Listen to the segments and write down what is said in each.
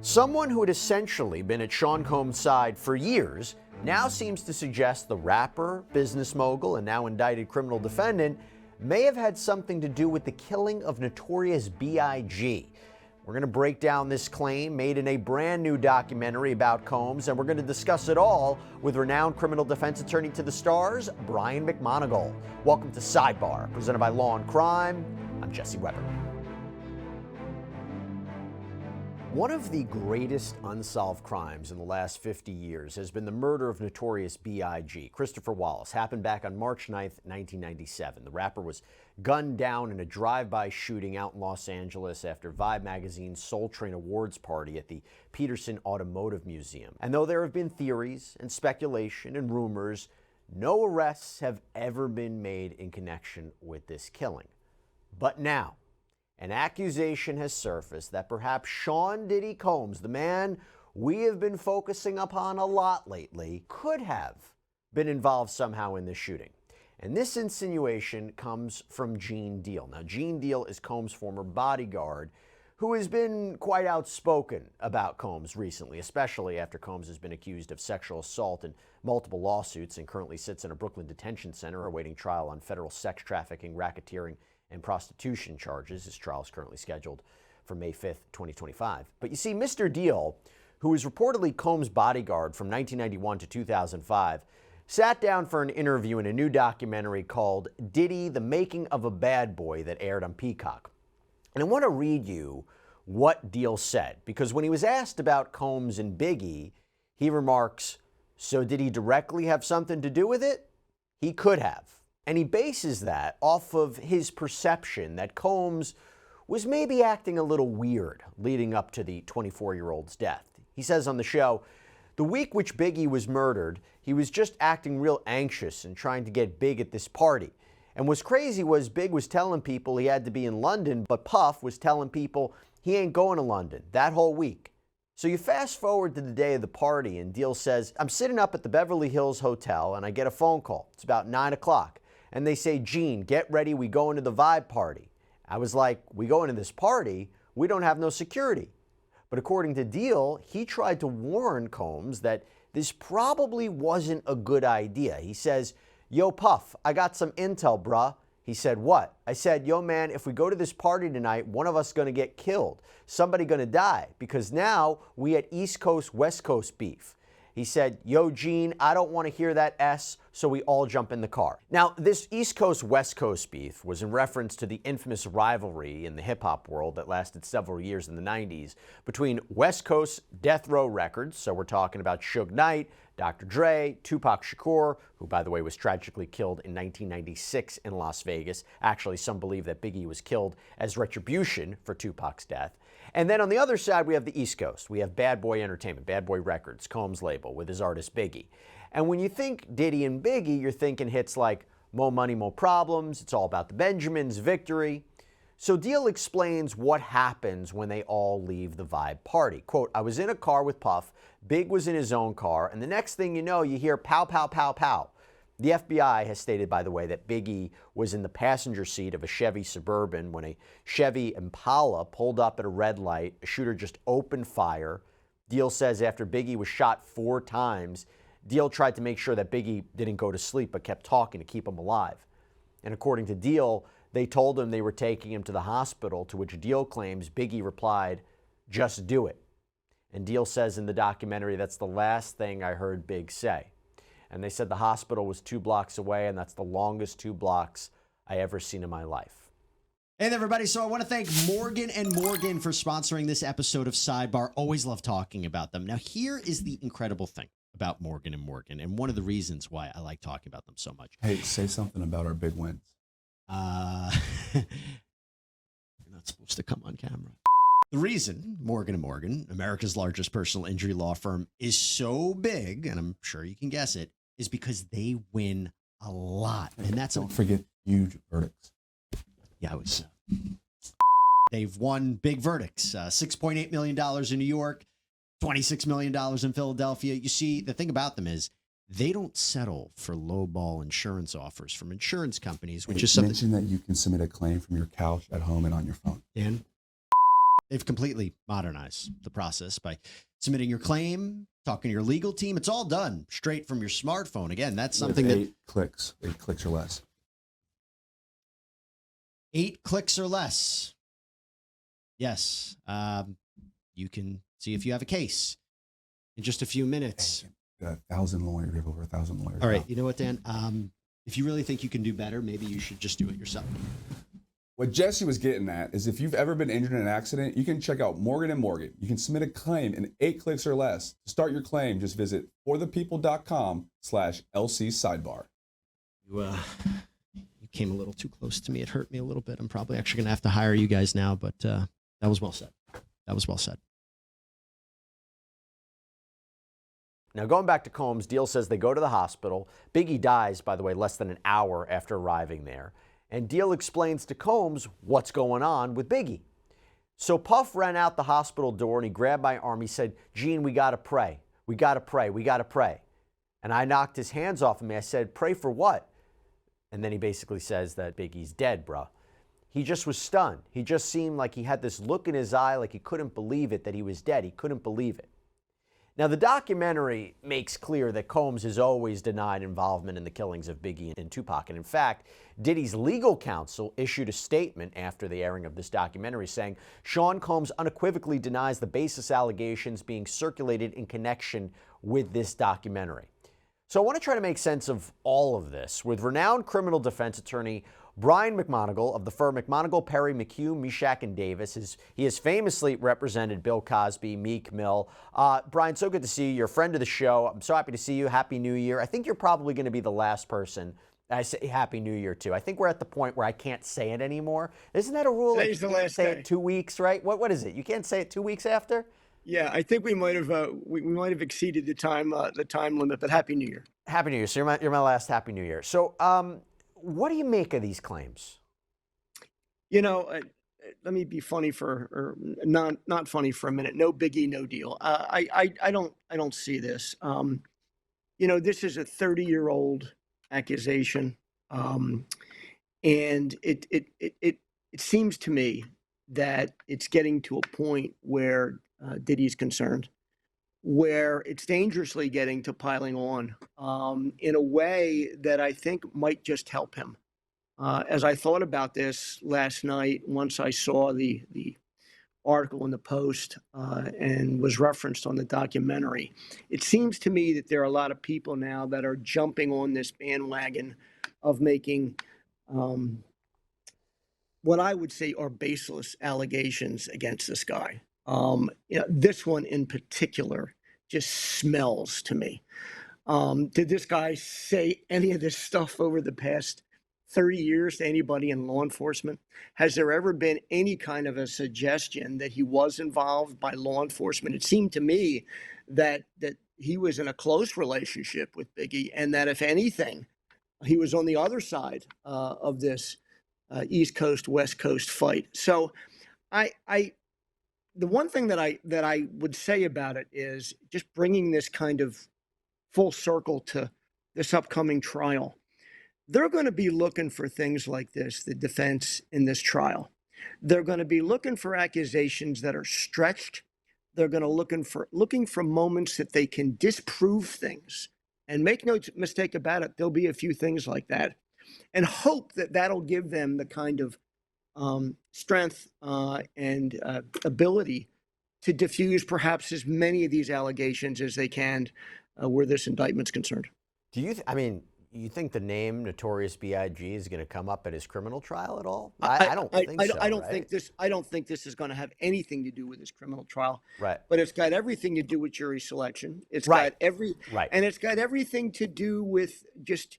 Someone who had essentially been at Sean Combs' side for years now seems to suggest the rapper, business mogul, and now indicted criminal defendant may have had something to do with the killing of Notorious B.I.G. We're going to break down this claim made in a brand new documentary about Combs, and we're going to discuss it all with renowned criminal defense attorney to the stars, Brian McMonagle. Welcome to Sidebar, presented by Law&Crime. I'm Jesse Weber. One of the greatest unsolved crimes in the last 50 years has been the murder of Notorious B.I.G. Christopher Wallace. Happened back on March 9th, 1997. The rapper was gunned down in a drive-by shooting out in Los Angeles after Vibe magazine's Soul Train Awards party at the Peterson Automotive Museum. And though there have been theories and speculation and rumors, no arrests have ever been made in connection with this killing. But now, an accusation has surfaced that perhaps Sean Diddy Combs, the man we have been focusing upon a lot lately, could have been involved somehow in this shooting. And this insinuation comes from Gene Deal. Now, Gene Deal is Combs' former bodyguard, who has been quite outspoken about Combs recently, especially after Combs has been accused of sexual assault in multiple lawsuits and currently sits in a Brooklyn detention center awaiting trial on federal sex trafficking, racketeering, and prostitution charges. His trial is currently scheduled for May 5th, 2025. But you see, Mr. Deal, who was reportedly Combs' bodyguard from 1991 to 2005, sat down for an interview in a new documentary called Diddy, The Making of a Bad Boy that aired on Peacock. And I want to read you what Deal said, because when he was asked about Combs and Biggie, he remarks, "So did he directly have something to do with it? He could have." And he bases that off of his perception that Combs was maybe acting a little weird leading up to the 24-year-old's death. He says on the show, "The week which Biggie was murdered, he was just acting real anxious and trying to get Big at this party. And what's crazy was Big was telling people he had to be in London, but Puff was telling people he ain't going to London that whole week." So you fast forward to the day of the party, and Deal says, "I'm sitting up at the Beverly Hills Hotel, and I get a phone call. It's about 9 o'clock. And they say, 'Gene, get ready, we going to the Vibe party.' I was like, 'We going to this party? We don't have no security.'" But according to Deal, he tried to warn Combs that this probably wasn't a good idea. He says, "Yo, Puff, I got some intel, bruh." He said, "What?" I said, "Yo, man, if we go to this party tonight, one of us gonna get killed. Somebody gonna die, because now we at East Coast, West Coast beef." He said, "Yo, Gene, I don't want to hear that S," so we all jump in the car. Now, this East Coast, West Coast beef was in reference to the infamous rivalry in the hip-hop world that lasted several years in the 90s between West Coast Death Row Records, so we're talking about Suge Knight, Dr. Dre, Tupac Shakur, who, by the way, was tragically killed in 1996 in Las Vegas. Actually, some believe that Biggie was killed as retribution for Tupac's death. And then on the other side, we have the East Coast. We have Bad Boy Entertainment, Bad Boy Records, Combs' label, with his artist Biggie. And when you think Diddy and Biggie, you're thinking hits like Mo Money, Mo Problems, It's All About the Benjamins, Victory. So Deal explains what happens when they all leave the Vibe party. Quote, "I was in a car with Puff, Big was in his own car, and the next thing you know, you hear pow, pow, pow, pow." The FBI has stated, by the way, that Biggie was in the passenger seat of a Chevy Suburban when a Chevy Impala pulled up at a red light. A shooter just opened fire. Deal says after Biggie was shot 4 times, Deal tried to make sure that Biggie didn't go to sleep but kept talking to keep him alive. And according to Deal, they told him they were taking him to the hospital, to which Deal claims Biggie replied, "Just do it." And Deal says in the documentary, "That's the last thing I heard Big say." And they said the hospital was 2 blocks away, and that's the longest 2 blocks I ever seen in my life. Hey there, everybody. So I want to thank Morgan & Morgan for sponsoring this episode of Sidebar. Always love talking about them. Now, here is the incredible thing about Morgan & Morgan, and one of the reasons why I like talking about them so much. Hey, say something about our big wins. You're not supposed to come on camera. The reason Morgan & Morgan, America's largest personal injury law firm, is so big, and I'm sure you can guess it, is because they win a lot. And that's Don't forget huge verdicts. Yeah, they've won big verdicts. $6.8 million in New York, $26 million in Philadelphia. You see, the thing about them is they don't settle for lowball insurance offers from insurance companies, which is something. Mention that you can submit a claim from your couch at home and on your phone. Dan? They've completely modernized the process by submitting your claim, talking to your legal team. It's all done straight from your smartphone. Again, that's something With that 8 clicks or less. 8 clicks or less. Yes. You can see if you have a case in just a few minutes. 1,000 lawyers. We have over 1,000 lawyers. All right. now. You know what, Dan? If you really think you can do better, maybe you should just do it yourself. What Jesse was getting at is if you've ever been injured in an accident, you can check out Morgan & Morgan. You can submit a claim in 8 clicks or less. To start your claim, just visit forthepeople.com/LC sidebar. You came a little too close to me. It hurt me a little bit. I'm probably actually going to have to hire you guys now, but that was well said. That was well said. Now, going back to Combs, Deal says they go to the hospital. Biggie dies, by the way, less than an hour after arriving there. And Deal explains to Combs what's going on with Biggie. So Puff ran out the hospital door and he grabbed my arm. He said, Gene, we got to pray. We got to pray. We got to pray. And I knocked his hands off of me. I said, pray for what? And then he basically says that Biggie's dead, bro. He just was stunned. He just seemed like he had this look in his eye like he couldn't believe it, that he was dead. He couldn't believe it. Now, the documentary makes clear that Combs has always denied involvement in the killings of Biggie and Tupac. And in fact, Diddy's legal counsel issued a statement after the airing of this documentary saying Sean Combs unequivocally denies the baseless allegations being circulated in connection with this documentary. So I want to try to make sense of all of this with renowned criminal defense attorney Brian McMonagle of the firm McMonagle, Perry, McHugh, Meshach, and Davis. He has famously represented Bill Cosby, Meek Mill. Brian, so good to see you. You're a friend of the show. I'm so happy to see you. Happy New Year. I think you're probably going to be the last person I say Happy New Year to. I think we're at the point where I can't say it anymore. Isn't that a rule? Today's the last say day. it 2 weeks, right? What is it? You can't say it 2 weeks after? Yeah, I think we might have we might have exceeded the time limit. But Happy New Year. Happy New Year. So you're my last Happy New Year. So what do you make of these claims? You know, let me be funny or not funny for a minute. No Biggie, no deal. I don't see this. You know, this is a 30-year-old accusation, and it seems to me that it's getting to a point where Diddy's concerned, where it's dangerously getting to piling on in a way that I think might just help him. As I thought about this last night, once I saw the article in the Post and was referenced on the documentary, it seems to me that there are a lot of people now that are jumping on this bandwagon of making what I would say are baseless allegations against this guy. You know, this one in particular just smells to me. Did this guy say any of this stuff over the past 30 years to anybody in law enforcement? Has there ever been any kind of a suggestion that he was involved by law enforcement? It seemed to me that he was in a close relationship with Biggie, and that if anything, he was on the other side of this East Coast, West Coast fight. So the one thing that I would say about it is just bringing this kind of full circle to this upcoming trial. They're going to be looking for things like this, the defense in this trial. They're going to be looking for accusations that are stretched. They're going to looking for moments that they can disprove things. And make no mistake about it, there'll be a few things like that. And hope that that'll give them the kind of strength and ability to diffuse perhaps as many of these allegations as they can where this indictment's concerned. Do you, you think the name Notorious B.I.G. is going to come up at his criminal trial at all? I don't think so. I don't think this is going to have anything to do with his criminal trial. Right. But it's got everything to do with jury selection. It's Right. got and it's got everything to do with just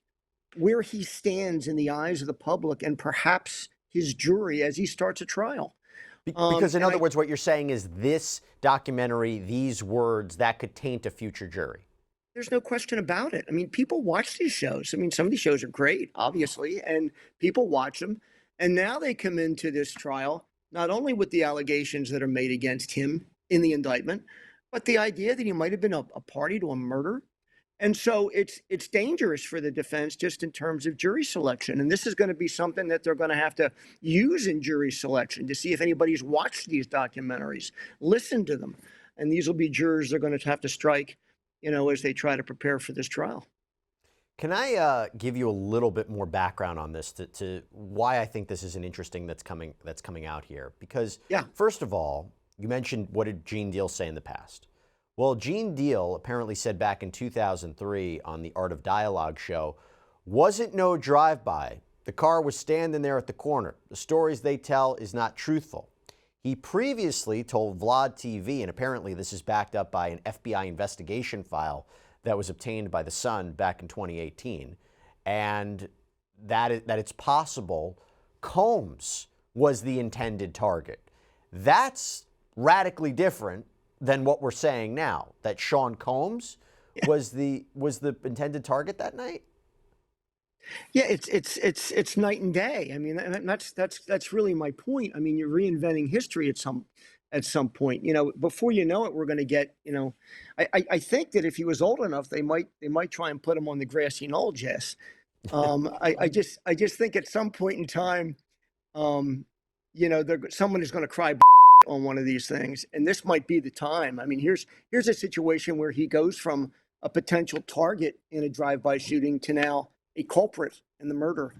where he stands in the eyes of the public and perhaps his jury as he starts a trial. Because in other words, what you're saying is this documentary, these words, that could taint a future jury. There's no question about it. I mean, people watch these shows. I mean, some of these shows are great, obviously, and people watch them. And now they come into this trial, not only with the allegations that are made against him in the indictment, but the idea that he might have been a party to a murder And so it's dangerous for the defense just in terms of jury selection. And this is going to be something that they're going to have to use in jury selection to see if anybody's watched these documentaries, listen to them. And these will be jurors they're going to have to strike, as they try to prepare for this trial. Can I give you a little bit more background on this to why I think this is an interesting that's coming out here? Because first of all, you mentioned, what did Gene Deal say in the past? Well, Gene Deal apparently said back in 2003 on the Art of Dialogue show, wasn't no drive-by. The car was standing there at the corner. The stories they tell is not truthful. He previously told Vlad TV, and apparently this is backed up by an FBI investigation file that was obtained by The Sun back in 2018, and that it's possible Combs was the intended target. That's radically different than what we're saying now, that Sean Combs was the intended target that night. Yeah, it's night and day. I mean, that's really my point. I mean, you're reinventing history at some point. Before you know it, we're going to get. I think that if he was old enough, they might try and put him on the grassy knoll, Jess. I just think at some point in time, someone is going to cry on one of these things, and this might be the time. I mean, here's a situation where he goes from a potential target in a drive-by shooting to now a culprit in the murder.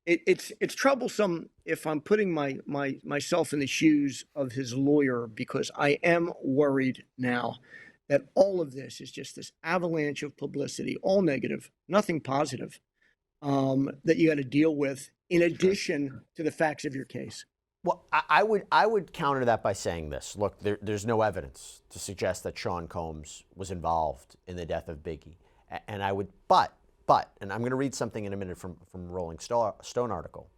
It's troublesome if I'm putting myself in the shoes of his lawyer, because I am worried now that all of this is just this avalanche of publicity, all negative, nothing positive, that you got to deal with in addition to the facts of your case. Well, I would counter that by saying this. Look, there's no evidence to suggest that Sean Combs was involved in the death of Biggie. And I would, but, and I'm going to read something in a minute from Rolling Stone article.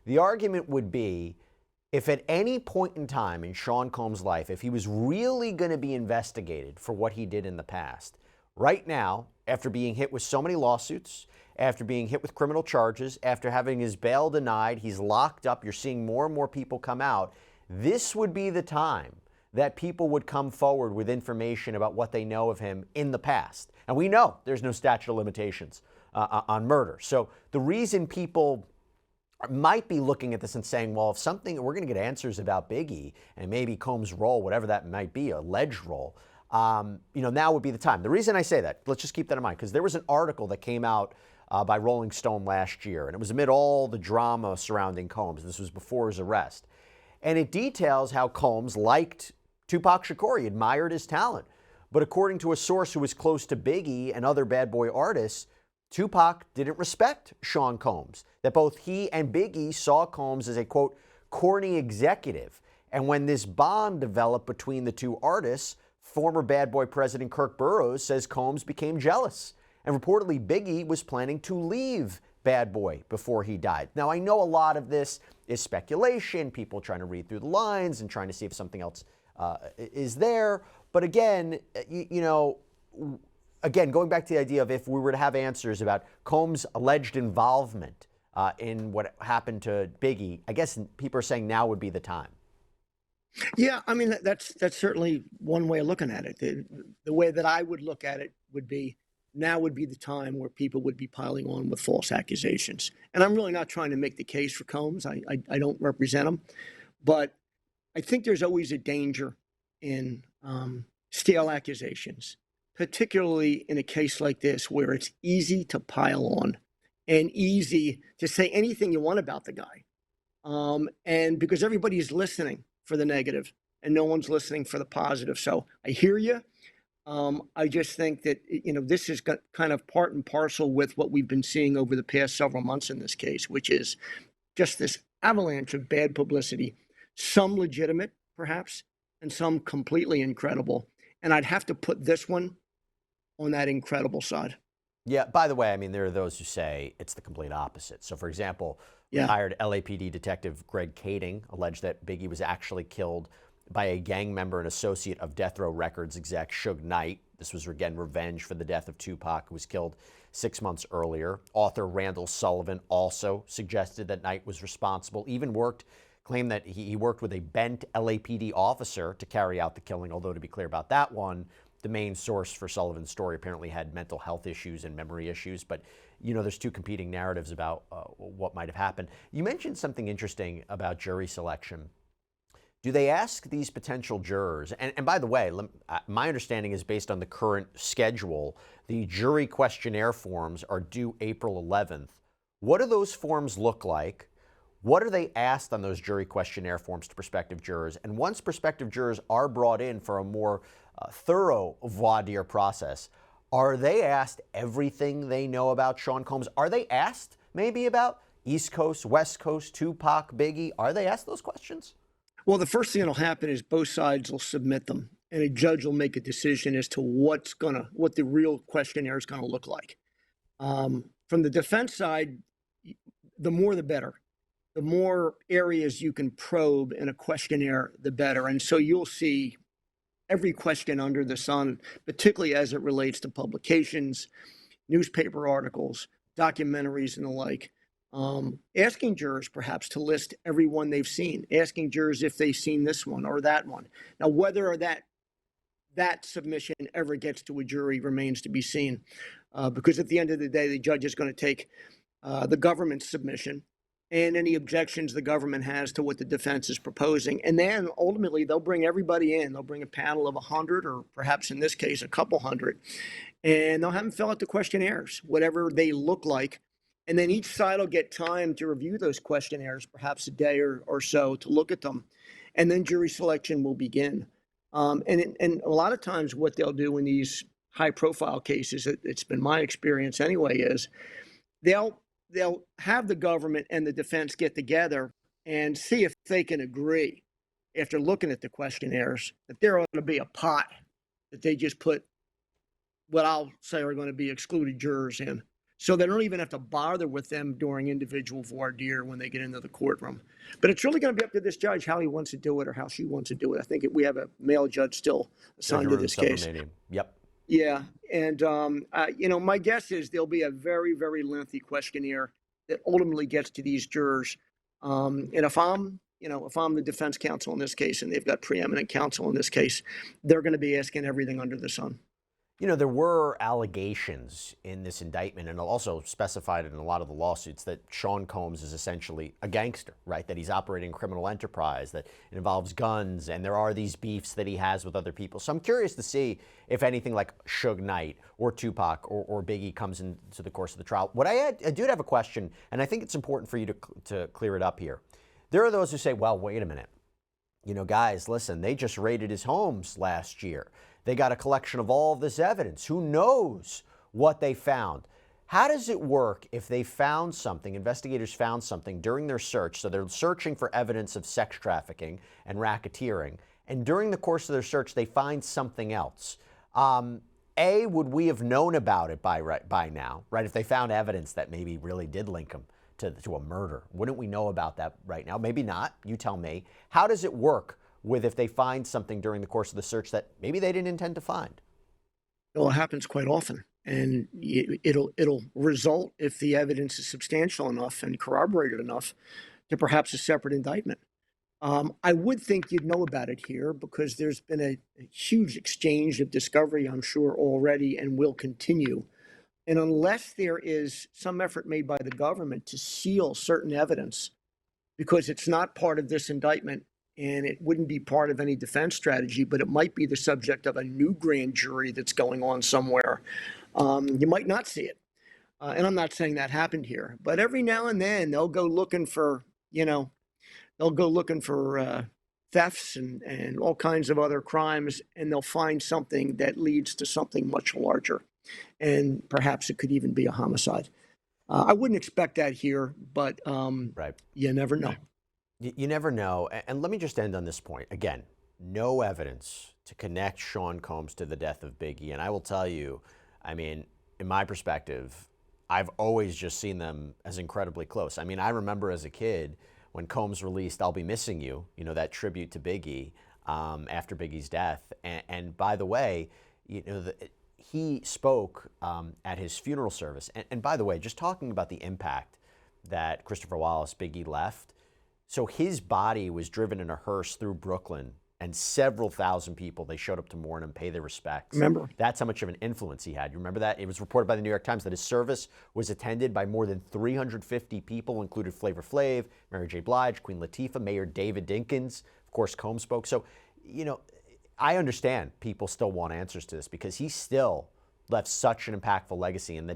The argument would be, if at any point in time in Sean Combs' life, if he was really going to be investigated for what he did in the past, right now, after being hit with so many lawsuits, after being hit with criminal charges, after having his bail denied, he's locked up, you're seeing more and more people come out, this would be the time that people would come forward with information about what they know of him in the past. And we know there's no statute of limitations on murder. So the reason people might be looking at this and saying, well, if something, we're going to get answers about Biggie and maybe Combs' role, whatever that might be, alleged role, now would be the time. The reason I say that, let's just keep that in mind, because there was an article that came out by Rolling Stone last year, and it was amid all the drama surrounding Combs. This was before his arrest. And it details how Combs liked Tupac Shakur. He admired his talent. But according to a source who was close to Biggie and other bad boy artists, Tupac didn't respect Sean Combs, that both he and Biggie saw Combs as a, quote, corny executive. And when this bond developed between the two artists, former bad boy president Kirk Burroughs says Combs became jealous. And reportedly, Biggie was planning to leave Bad Boy before he died. Now, I know a lot of this is speculation, people trying to read through the lines and trying to see if something else is there. But again, going back to the idea of if we were to have answers about Combs' alleged involvement in what happened to Biggie, I guess people are saying now would be the time. Yeah, I mean, that's certainly one way of looking at it. The way that I would look at it would be, now would be the time where people would be piling on with false accusations. And I'm really not trying to make the case for Combs. I don't represent him. But I think there's always a danger in stale accusations, particularly in a case like this where it's easy to pile on and easy to say anything you want about the guy. And because everybody's listening for the negative and no one's listening for the positive. So I hear you. I just think that, this is kind of part and parcel with what we've been seeing over the past several months in this case, which is just this avalanche of bad publicity, some legitimate, perhaps, and some completely incredible. And I'd have to put this one on that incredible side. Yeah, by the way, I mean, there are those who say it's the complete opposite. So, for example, retired LAPD detective Greg Kading alleged that Biggie was actually killed by a gang member and associate of Death Row Records exec Suge Knight. This was, again, revenge for the death of Tupac, who was killed 6 months earlier. Author Randall Sullivan also suggested that Knight was responsible, even claimed that he worked with a bent LAPD officer to carry out the killing, although to be clear about that one, the main source for Sullivan's story apparently had mental health issues and memory issues, but there's two competing narratives about what might have happened. You mentioned something interesting about jury selection. Do they ask these potential jurors, and by the way, my understanding is based on the current schedule, the jury questionnaire forms are due April 11th. What do those forms look like? What are they asked on those jury questionnaire forms to prospective jurors? And once prospective jurors are brought in for a more thorough voir dire process, are they asked everything they know about Sean Combs? Are they asked maybe about East Coast, West Coast, Tupac, Biggie? Are they asked those questions? Well, the first thing that'll happen is both sides will submit them, and a judge will make a decision as to what the real questionnaire is gonna look like. From the defense side, the more the better. The more areas you can probe in a questionnaire, the better. And so you'll see every question under the sun, particularly as it relates to publications, newspaper articles, documentaries, and the like. Asking jurors perhaps to list every one they've seen, asking jurors if they've seen this one or that one. Now, whether that submission ever gets to a jury remains to be seen, because at the end of the day, the judge is going to take the government's submission and any objections the government has to what the defense is proposing. And then ultimately, they'll bring everybody in. They'll bring a panel of 100, or perhaps in this case, a couple hundred, and they'll have them fill out the questionnaires, whatever they look like. And then each side will get time to review those questionnaires, perhaps a day or so, to look at them. And then jury selection will begin. And a lot of times what they'll do in these high-profile cases, it's been my experience anyway, is they'll have the government and the defense get together and see if they can agree, after looking at the questionnaires, that there ought to be a pot that they just put what I'll say are going to be excluded jurors in. So they don't even have to bother with them during individual voir dire when they get into the courtroom. But it's really going to be up to this judge how he wants to do it or how she wants to do it. I think we have a male judge still assigned to this case. Yep. Yeah, and my guess is there'll be a very, very lengthy questionnaire that ultimately gets to these jurors. And if I'm the defense counsel in this case, and they've got preeminent counsel in this case, they're going to be asking everything under the sun. There were allegations in this indictment, and also specified in a lot of the lawsuits, that Sean Combs is essentially a gangster, right? That he's operating a criminal enterprise, that it involves guns, and there are these beefs that he has with other people. So I'm curious to see if anything like Suge Knight or Tupac or Biggie comes into the course of the trial. I do have a question, and I think it's important for you to clear it up here. There are those who say, well, wait a minute. Guys, listen, they just raided his homes last year. They got a collection of all of this evidence. Who knows what they found? How does it work if they found something, investigators found something during their search, so they're searching for evidence of sex trafficking and racketeering, and during the course of their search, they find something else? Would we have known about it by now, right? If they found evidence that maybe really did link them to a murder, wouldn't we know about that right now? Maybe not. You tell me. How does it work with if they find something during the course of the search that maybe they didn't intend to find? Well, it happens quite often, and it'll result, if the evidence is substantial enough and corroborated enough, to perhaps a separate indictment. I would think you'd know about it here because there's been a huge exchange of discovery, I'm sure, already, and will continue. And unless there is some effort made by the government to seal certain evidence, because it's not part of this indictment, and it wouldn't be part of any defense strategy, but it might be the subject of a new grand jury that's going on somewhere, you might not see it. And I'm not saying that happened here, but every now and then they'll go looking for, thefts and all kinds of other crimes, and they'll find something that leads to something much larger. And perhaps it could even be a homicide. I wouldn't expect that here, but Right. You never know. You never know. And let me just end on this point. Again, no evidence to connect Sean Combs to the death of Biggie. And I will tell you, in my perspective, I've always just seen them as incredibly close. I remember as a kid when Combs released I'll Be Missing You, that tribute to Biggie after Biggie's death. And by the way, he spoke at his funeral service. And by the way, just talking about the impact that Christopher Wallace, Biggie, left. So his body was driven in a hearse through Brooklyn and several thousand people, they showed up to mourn him, pay their respects. Remember. That's how much of an influence he had. You remember that? It was reported by the New York Times that his service was attended by more than 350 people, included Flavor Flav, Mary J. Blige, Queen Latifah, Mayor David Dinkins, of course, Combs spoke. So, you know, I understand people still want answers to this because he still left such an impactful legacy, and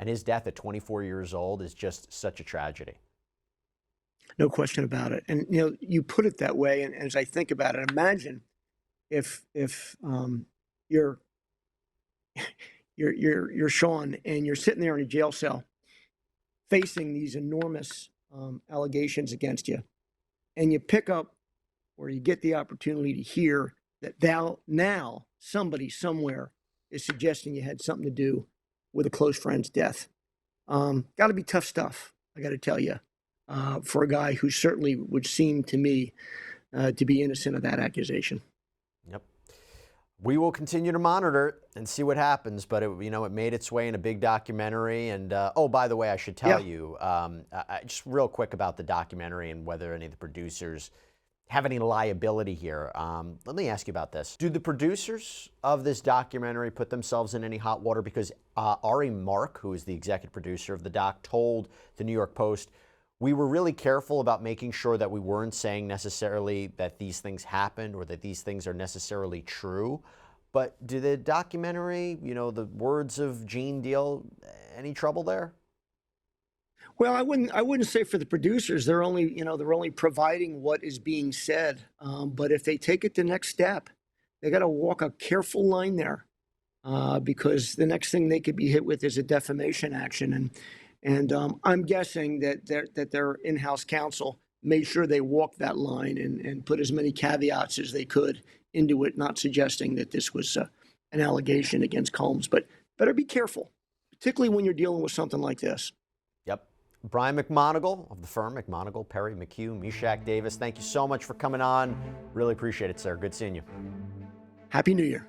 his death at 24 years old is just such a tragedy. No question about it. And, you know, you put it that way. And as I think about it, imagine if you're Sean and you're sitting there in a jail cell facing these enormous allegations against you, and you pick up or you get the opportunity to hear that now somebody somewhere is suggesting you had something to do with a close friend's death. Got to be tough stuff, I got to tell you. For a guy who certainly would seem to me to be innocent of that accusation. Yep. We will continue to monitor it and see what happens, but it made its way in a big documentary. And oh, by the way, I should tell you, just real quick about the documentary and whether any of the producers have any liability here. Let me ask you about this. Do the producers of this documentary put themselves in any hot water? Because Ari Mark, who is the executive producer of the doc, told the New York Post, we were really careful about making sure that we weren't saying necessarily that these things happened or that these things are necessarily true. But do the documentary, the words of Gene Deal, any trouble there? Well, I wouldn't say for the producers. They're only providing what is being said. But if they take it the next step, they got to walk a careful line there, because the next thing they could be hit with is a defamation action. And I'm guessing that their in-house counsel made sure they walked that line and put as many caveats as they could into it, not suggesting that this was an allegation against Combs. But better be careful, particularly when you're dealing with something like this. Yep. Brian McMonagle of the firm McMonagle, Perry, McHugh, Meshack, Davis, thank you so much for coming on. Really appreciate it, sir. Good seeing you. Happy New Year.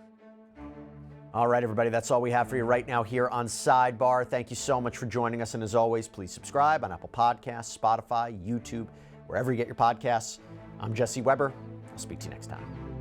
All right, everybody, that's all we have for you right now here on Sidebar. Thank you so much for joining us. And as always, please subscribe on Apple Podcasts, Spotify, YouTube, wherever you get your podcasts. I'm Jesse Weber. I'll speak to you next time.